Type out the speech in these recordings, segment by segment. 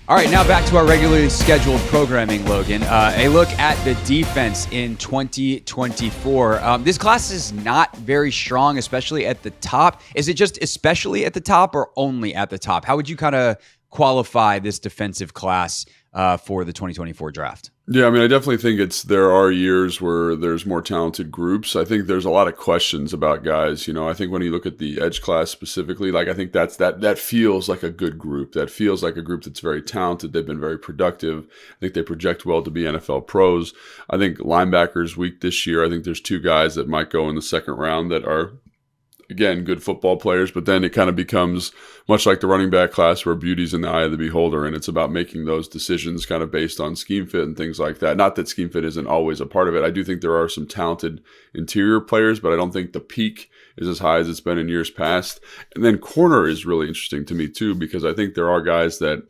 All right, now back to our regularly scheduled programming, Logan. A look at the defense in 2024. This class is not very strong, especially at the top. Is it just especially at the top or only at the top? How would you kind of qualify this defensive class for the 2024 draft? Yeah, I mean, I definitely think there are years where there's more talented groups. I think there's a lot of questions about guys. I think when you look at the edge class specifically, I think that feels like a good group. That feels like a group that's very talented. They've been very productive. I think they project well to be NFL pros. I think linebackers weak this year. I think there's two guys that might go in the second round that are, again, good football players, but then it kind of becomes much like the running back class where beauty's in the eye of the beholder, and it's about making those decisions kind of based on scheme fit and things like that. Not that scheme fit isn't always a part of it. I do think there are some talented interior players, but I don't think the peak is as high as it's been in years past. And then corner is really interesting to me too, because I think there are guys that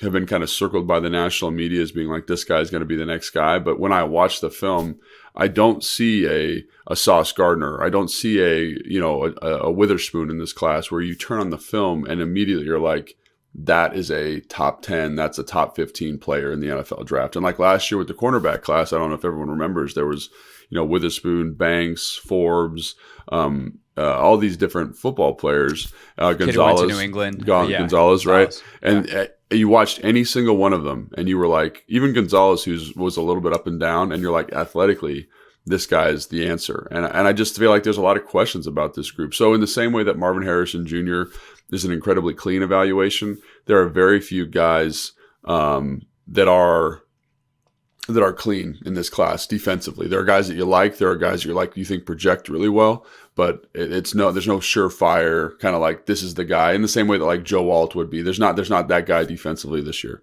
have been kind of circled by the national media as being like, this guy's going to be the next guy. But when I watch the film, I don't see a Sauce Gardner. I don't see a Witherspoon in this class where you turn on the film and immediately you're like, that is a top 10, that's a top 15 player in the NFL draft. And like last year with the cornerback class, I don't know if everyone remembers, there was, Witherspoon, Banks, Forbes, all these different football players. Gonzalez, went to New England. Gonzalez, right? And you watched any single one of them, and you were like, even Gonzalez, who was a little bit up and down, and you're like, athletically, this guy is the answer. And I just feel like there's a lot of questions about this group. So in the same way that Marvin Harrison Jr. is an incredibly clean evaluation, there are very few guys that are clean in this class defensively. There are guys that you like. There are guys you think project really well, but there's no surefire kind of like, this is the guy, in the same way that like Joe Alt would be. There's not that guy defensively this year.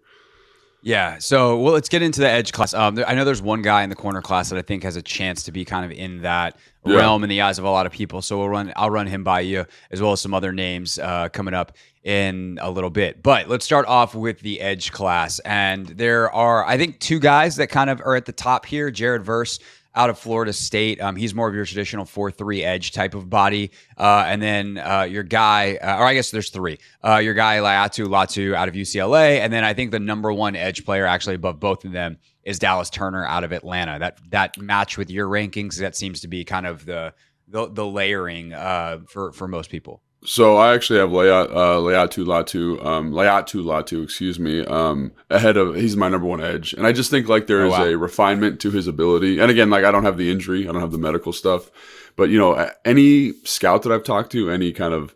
Yeah. So, let's get into the edge class. I know there's one guy in the corner class that I think has a chance to be kind of in that realm in the eyes of a lot of people. So I'll run him by you, as well as some other names coming up in a little bit. But let's start off with the edge class. And there are, I think, two guys that kind of are at the top here. Jared Verse out of Florida State. He's more of your traditional 4-3 edge type of body. And then your guy, or I guess there's three. Your guy, Latu out of UCLA. And then I think the number one edge player actually above both of them is Dallas Turner out of Atlanta. That match with your rankings, that seems to be kind of the layering for most people. So I actually have Laiatu Latu, ahead of, he's my number one edge. And I just think like there is a refinement to his ability. And again, like I don't have the injury, I don't have the medical stuff, but any scout that I've talked to, any kind of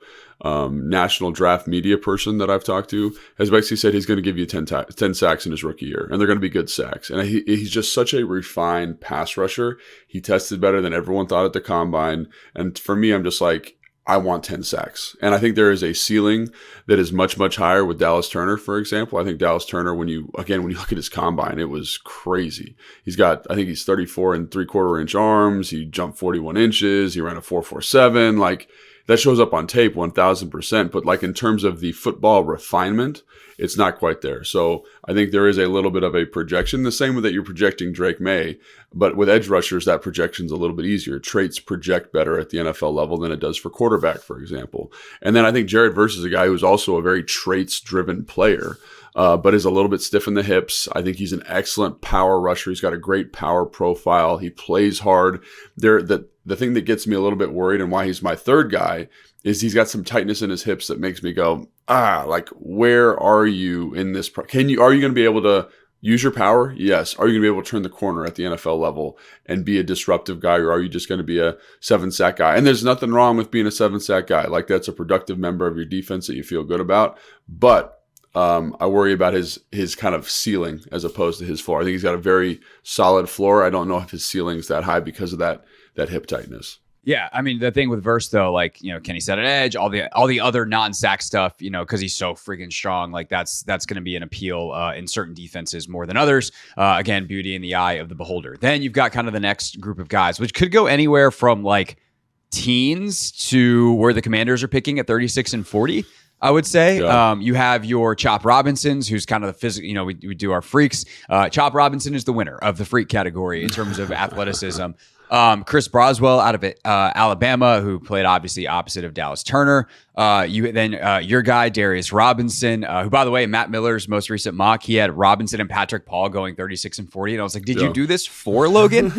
national draft media person that I've talked to has basically said he's going to give you 10 sacks in his rookie year, and they're going to be good sacks. And he's just such a refined pass rusher. He tested better than everyone thought at the combine. And for me, I'm just like, I want 10 sacks. And I think there is a ceiling that is much, much higher with Dallas Turner, for example. I think Dallas Turner, when you look at his combine, it was crazy. I think he's 34 and 3/4 inch arms. He jumped 41 inches. He ran a 4.47. Like, that shows up on tape 1000%. But like in terms of the football refinement, it's not quite there. So I think there is a little bit of a projection, the same way that you're projecting Drake May. But with edge rushers, that projection's a little bit easier. Traits project better at the NFL level than it does for quarterback, for example. And then I think Jared Verse is a guy who's also a very traits-driven player, but is a little bit stiff in the hips. I think he's an excellent power rusher. He's got a great power profile. He plays hard. The thing that gets me a little bit worried and why he's my third guy is he's got some tightness in his hips that makes me go, like, where are you in this? Are you going to be able to use your power? Yes. Are you going to be able to turn the corner at the NFL level and be a disruptive guy, or are you just going to be a 7-sack guy? And there's nothing wrong with being a 7-sack guy. Like, that's a productive member of your defense that you feel good about. But I worry about his kind of ceiling as opposed to his floor. I think he's got a very solid floor. I don't know if his ceiling's that high because of that hip tightness. Yeah, I mean, the thing with Verse, though, like, can he set an edge? All the other non-sack stuff, because he's so freaking strong, like that's going to be an appeal in certain defenses more than others. Again, beauty in the eye of the beholder. Then you've got kind of the next group of guys, which could go anywhere from like teens to where the Commanders are picking at 36 and 40. I would say. Yeah. You have your Chop Robinsons, who's kind of the physical, we do our freaks. Chop Robinson is the winner of the freak category in terms of athleticism. Chris Broswell out of Alabama, who played obviously opposite of Dallas Turner. Your guy Darius Robinson, who by the way, Matt Miller's most recent mock, he had Robinson and Patrick Paul going 36 and 40, and I was like, did you do this for Logan?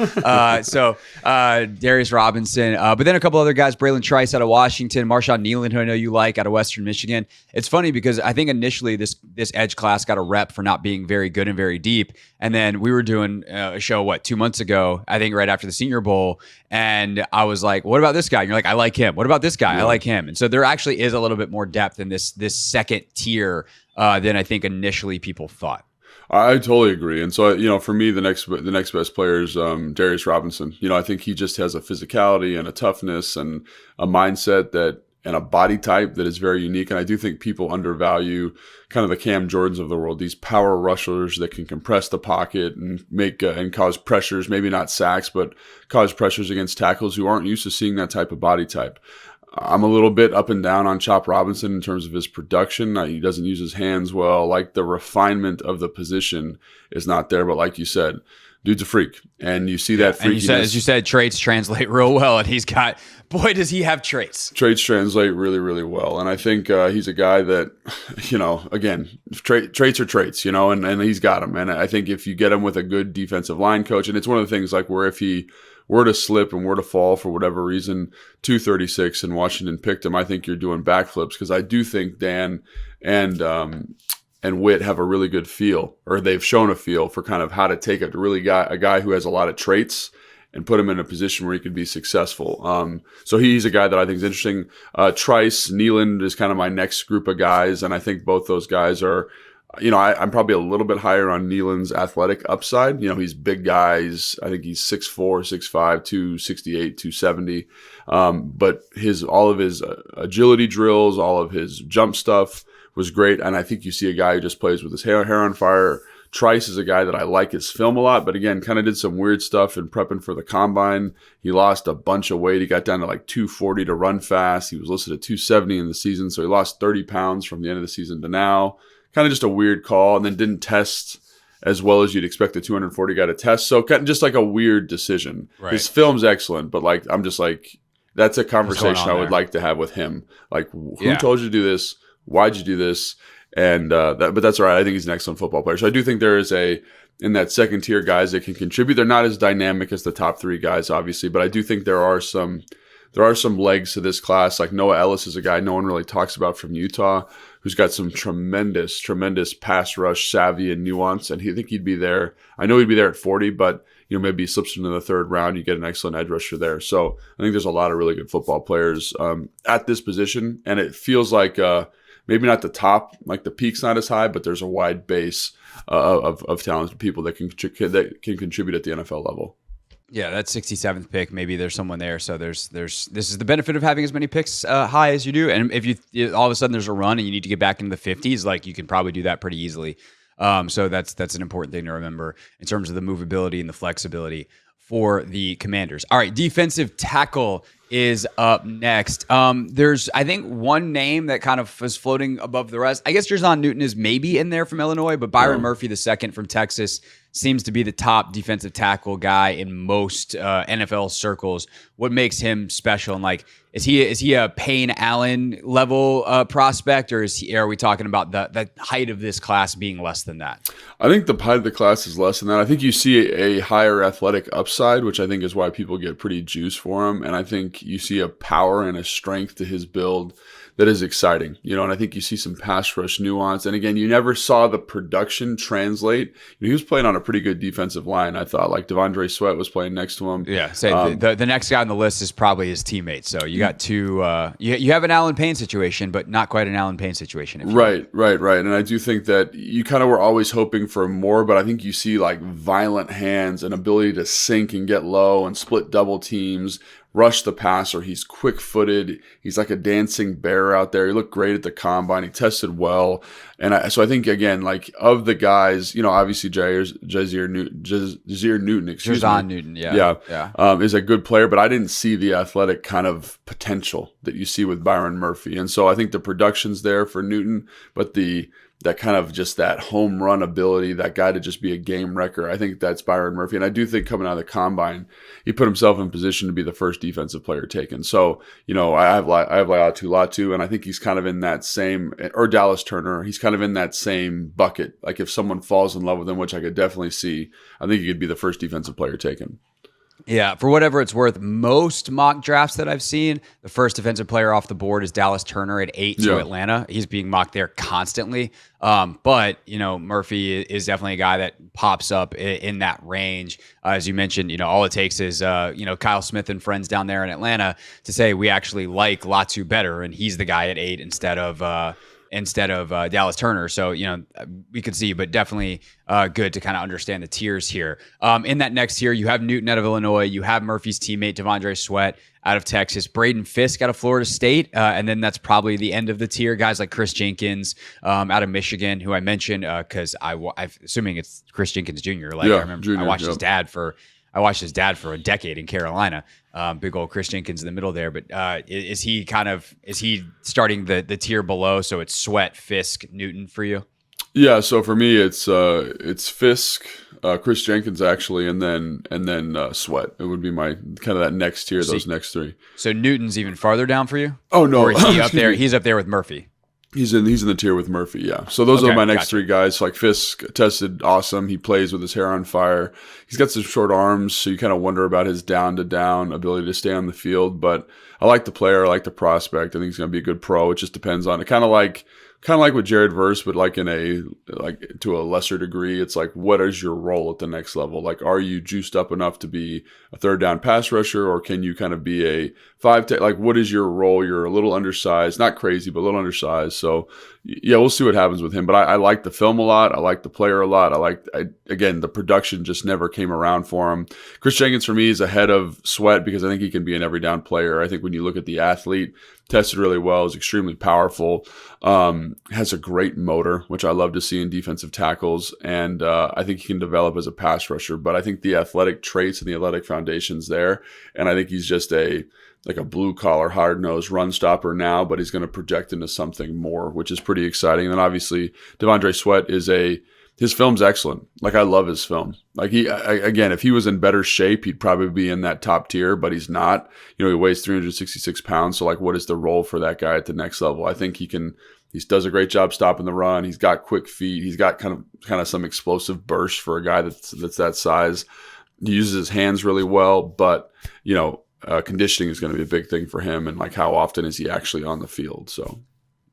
Darius Robinson, but then a couple other guys, Braylon Trice out of Washington, Marshawn Nealon, who I know you like, out of Western Michigan. It's funny because I think initially this edge class got a rep for not being very good and very deep, and then we were doing a show 2 months ago, I think right after the Senior Bowl, and I was like, what about this guy? And you're like, I like him. What about this guy? I like him. And so there actually is a little bit more depth in this second tier than I think initially people thought. I totally agree. And so, for me, the next best player is Darius Robinson. I think he just has a physicality and a toughness and a mindset and a body type that is very unique. And I do think people undervalue kind of the Cam Jordans of the world, these power rushers that can compress the pocket and make and cause pressures, maybe not sacks, but cause pressures against tackles who aren't used to seeing that type of body type. I'm a little bit up and down on Chop Robinson in terms of his production. He doesn't use his hands well. Like, the refinement of the position is not there. But like you said, dude's a freak. And you see that freakiness. And as you said, traits translate real well. And he's got, boy, does he have traits. Traits translate really, really well. And I think he's a guy that, again, traits are traits, and he's got them. And I think if you get him with a good defensive line coach, and it's one of the things like where if he were to slip and were to fall for whatever reason, 236 and Washington picked him, I think you're doing backflips, because I do think Dan and Witt have a really good feel, or they've shown a feel for kind of how to take a guy who has a lot of traits and put him in a position where he could be successful. So he's a guy that I think is interesting. Trice, Nealon is kind of my next group of guys, and I think both those guys are, I'm probably a little bit higher on Nealon's athletic upside. He's big guys. I think he's 6'4", 6'5", 268, 270. But all of his agility drills, all of his jump stuff was great. And I think you see a guy who just plays with his hair on fire. Trice is a guy that I like his film a lot, but again, kind of did some weird stuff in prepping for the combine. He lost a bunch of weight. He got down to like 240 to run fast. He was listed at 270 in the season, so he lost 30 pounds from the end of the season to now. Kind of just a weird call, and then didn't test as well as you'd expect a 240 guy to test. So kind of just like a weird decision. Right. His film's excellent, but I'm just like, that's a conversation I would like to have with him. Like, who told you to do this? Why'd you do this? And but that's all right. I think he's an excellent football player. So I do think there is in that second tier guys that can contribute. They're not as dynamic as the top three guys, obviously, but I do think there are some legs to this class. Like Noah Ellis is a guy no one really talks about from Utah, who's got some tremendous pass rush savvy and nuance, and I think he'd be there. I know he'd be there at 40, but maybe he slips into the third round. You get an excellent edge rusher there. So I think there's a lot of really good football players at this position, and it feels like maybe not the top, like the peak's not as high, but there's a wide base of talented people that can contribute at the NFL level. Yeah, that 67th pick, maybe there's someone there. So this is the benefit of having as many picks high as you do. And if you all of a sudden there's a run and you need to get back into the 50s, like, you can probably do that pretty easily. So that's an important thing to remember in terms of the movability and the flexibility for the Commanders. All right, defensive tackle is up next. There's, I think, one name that kind of was floating above the rest. I guess Jer'Zhan Newton is maybe in there from Illinois, but Byron Murphy, the second from Texas, seems to be the top defensive tackle guy in most NFL circles. What makes him special? And like, is he a Payne Allen level prospect, or are we talking about the height of this class being less than that? I think the height of the class is less than that. I think you see a higher athletic upside, which I think is why people get pretty juiced for him. And I think you see a power and a strength to his build that is exciting, and I think you see some pass rush nuance. And again, you never saw the production translate. He was playing on a pretty good defensive line, I thought. Like Devondre Sweat was playing next to him. Yeah, the next guy on the list is probably his teammate. So you got two. You have an Alan Payne situation, but not quite an Alan Payne situation. Right. And I do think that you kind of were always hoping for more, but I think you see like violent hands and ability to sink and get low and split double teams, rush the passer. He's quick-footed. He's like a dancing bear out there. He looked great at the combine. He tested well. And so I think, again, like, of the guys, obviously Jer'Zhan Newton, is a good player, but I didn't see the athletic kind of potential that you see with Byron Murphy. And so I think the production's there for Newton, but the that kind of just that home run ability, that guy to just be a game wrecker. I think that's Byron Murphy. And I do think coming out of the combine, he put himself in position to be the first defensive player taken. So, I have Latu, and I think he's kind of in that same, or Dallas Turner, he's kind of in that same bucket. Like if someone falls in love with him, which I could definitely see, I think he could be the first defensive player taken. Yeah, for whatever it's worth, most mock drafts that I've seen, the first defensive player off the board is Dallas Turner at 8 to Atlanta. He's being mocked there constantly. But, Murphy is definitely a guy that pops up in that range. As you mentioned, all it takes is, Kyle Smith and friends down there in Atlanta to say we actually like Latu better, and he's the guy at 8 instead of Dallas Turner. So, we could see, but definitely good to kind of understand the tiers here. In that next tier, you have Newton out of Illinois. You have Murphy's teammate, Devondre Sweat, out of Texas. Braden Fisk out of Florida State. And then that's probably the end of the tier. Guys like Chris Jenkins out of Michigan, who I mentioned because I'm assuming it's Chris Jenkins Jr. I remember junior, I watched his dad for a decade in Carolina. Big old Chris Jenkins in the middle there. But is he starting the tier below? So it's Sweat, Fisk, Newton for you? Yeah. So for me, it's Fisk, Chris Jenkins actually, and then Sweat. It would be my kind of that next tier, those next three. So Newton's even farther down for you? Oh no, or is he up there? He's up there with Murphy. He's in the tier with Murphy, yeah. So those are my next three guys. Like Fisk tested awesome. He plays with his hair on fire. He's got some short arms, so you kind of wonder about his down-to-down ability to stay on the field. But I like the player. I like the prospect. I think he's going to be a good pro. It just depends on it. Kind of like with Jared Verse, but like to a lesser degree. It's like, what is your role at the next level? Like, are you juiced up enough to be a third down pass rusher, or can you kind of be a 5-tech? Like, what is your role? You're a little undersized, not crazy, but a little undersized. So yeah, we'll see what happens with him. But I like the film a lot. I like the player a lot. Again, the production just never came around for him. Chris Jenkins for me is ahead of Sweat because I think he can be an every down player. I think when you look at the athlete, tested really well, is extremely powerful, has a great motor, which I love to see in defensive tackles, and I think he can develop as a pass rusher. But I think the athletic traits and the athletic foundation's there, and I think he's just a blue-collar, hard-nosed run stopper now, but he's going to project into something more, which is pretty exciting. And then obviously, Devondre Sweat his film's excellent. Like, I love his film. Like, again, if he was in better shape, he'd probably be in that top tier, but he's not. He weighs 366 pounds. So, like, what is the role for that guy at the next level? I think he does a great job stopping the run. He's got quick feet. He's got kind of some explosive burst for a guy that's that size. He uses his hands really well, but, conditioning is going to be a big thing for him, and like how often is he actually on the field? So,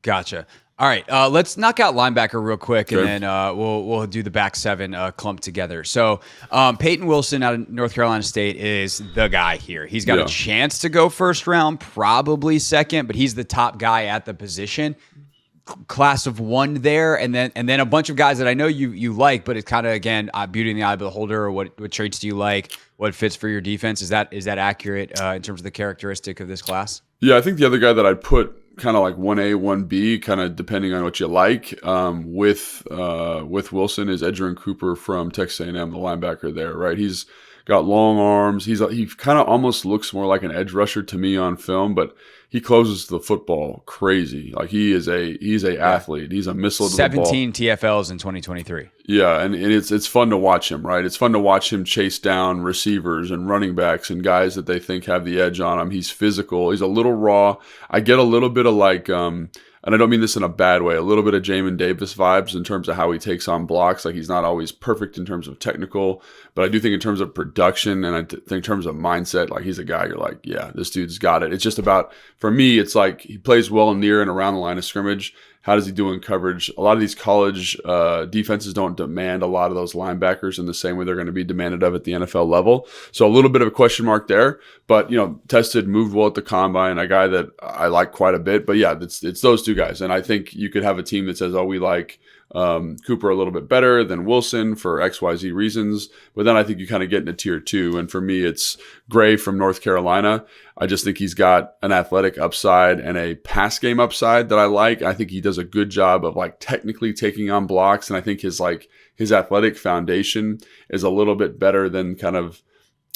gotcha. All right, let's knock out linebacker real quick, and then we'll do the back seven clump together. So Peyton Wilson out of North Carolina State is the guy here. He's got a chance to go first round, probably second, but he's the top guy at the position. Class of one there, and then a bunch of guys that I know you like, but it's kind of, again, beauty in the eye of the beholder. Or what traits do you like? What fits for your defense? Is that accurate in terms of the characteristic of this class? Yeah, I think the other guy that I'd put kind of like 1A, 1B, kind of depending on what you like, with Wilson is Edgerrin Cooper from Texas A&M, the linebacker there, right? He's got long arms. He kind of almost looks more like an edge rusher to me on film, but he closes the football crazy. Like, he's a athlete. He's a missile to the ball. 17 TFLs in 2023. Yeah, and it's fun to watch him, right? It's fun to watch him chase down receivers and running backs and guys that they think have the edge on him. He's physical. He's a little raw. I get a little bit of like, and I don't mean this in a bad way, a little bit of Jamin Davis vibes in terms of how he takes on blocks. Like, he's not always perfect in terms of technical, but I do think in terms of production and I think in terms of mindset, like, he's a guy you're like, yeah, this dude's got it. It's just about, for me, it's like he plays well near and around the line of scrimmage. How does he do in coverage? A lot of these college defenses don't demand a lot of those linebackers in the same way they're going to be demanded of at the NFL level. So a little bit of a question mark there, but, tested, moved well at the combine, a guy that I like quite a bit. But yeah, it's those two guys. And I think you could have a team that says, oh, we like Cooper a little bit better than Wilson for XYZ reasons. But then I think you kind of get into tier 2. And for me, it's Gray from North Carolina. I just think he's got an athletic upside and a pass game upside that I like. I think he does a good job of like technically taking on blocks. And I think his athletic foundation is a little bit better than kind of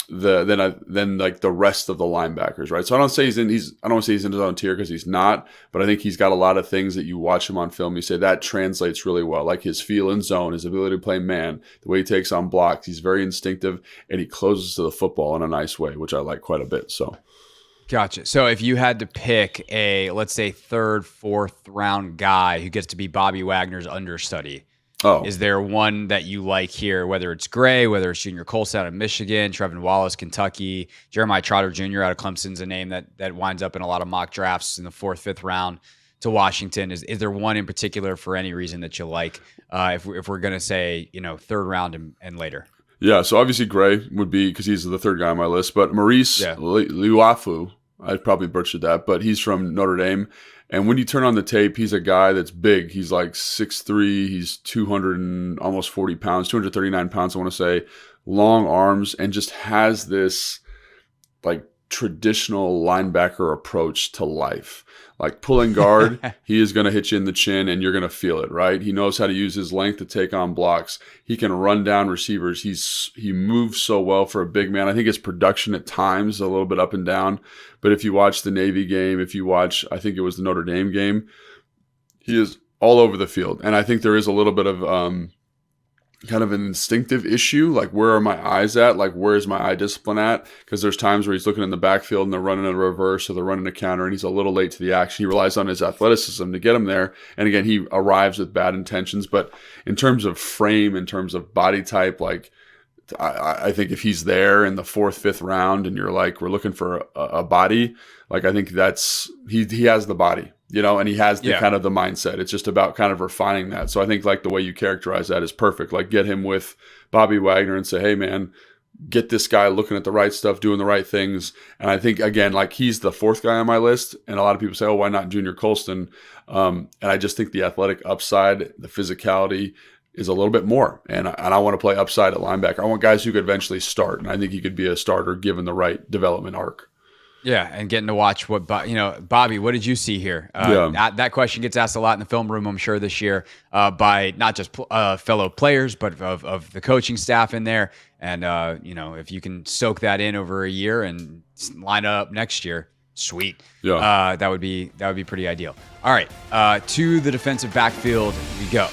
than like the rest of the linebackers, right? So I don't say I don't want to say he's in his own tier because he's not, but I think he's got a lot of things that you watch him on film, you say that translates really well, like his feel in zone, his ability to play man, the way he takes on blocks. He's very instinctive and he closes to the football in a nice way, which I like quite a bit. So. Gotcha. So if you had to pick a, let's say, 3rd, 4th round guy who gets to be Bobby Wagner's understudy, is there one that you like here, whether it's Gray, whether it's Junior Colson out of Michigan, Trevin Wallace, Kentucky, Jeremiah Trotter Jr. out of Clemson's a name that winds up in a lot of mock drafts in the 4th, 5th round to Washington. Is there one in particular for any reason that you like if we're going to say, 3rd round and later? Yeah, so obviously Gray would be, because he's the 3rd guy on my list, but Maurice Liuafu, I probably butchered that, but he's from Notre Dame. And when you turn on the tape, he's a guy that's big. He's like 6'3", he's 200 and almost 40 pounds, 239 pounds, I want to say, long arms, and just has this like traditional linebacker approach to life. Like pulling guard, he is going to hit you in the chin and you're going to feel it, right? He knows how to use his length to take on blocks. He can run down receivers. He moves so well for a big man. I think his production at times is a little bit up and down. But if you watch the Navy game, if you watch, I think it was the Notre Dame game, he is all over the field. And I think there is a little bit of kind of an instinctive issue, like where are my eyes at, like where is my eye discipline at, because there's times where he's looking in the backfield and they're running a reverse or they're running a counter and he's a little late to the action. He relies on his athleticism to get him there, and again he arrives with bad intentions. But in terms of frame, in terms of body type, like I think if he's there in the 4th, 5th round and you're like, we're looking for a body, like I think that's he has the body, and he has the kind of the mindset. It's just about kind of refining that. So I think like the way you characterize that is perfect. Like get him with Bobby Wagner and say, hey man, get this guy looking at the right stuff, doing the right things. And I think again, like he's the 4th guy on my list. And a lot of people say, oh, why not Junior Colston? And I just think the athletic upside, the physicality is a little bit more. And I want to play upside at linebacker. I want guys who could eventually start. And I think he could be a starter given the right development arc. Yeah, and getting to watch what Bobby, what did you see here? That question gets asked a lot in the film room, I'm sure, this year by not just fellow players, but of the coaching staff in there. And if you can soak that in over a year and line up next year, sweet. Yeah, that would be pretty ideal. All right, to the defensive backfield we go.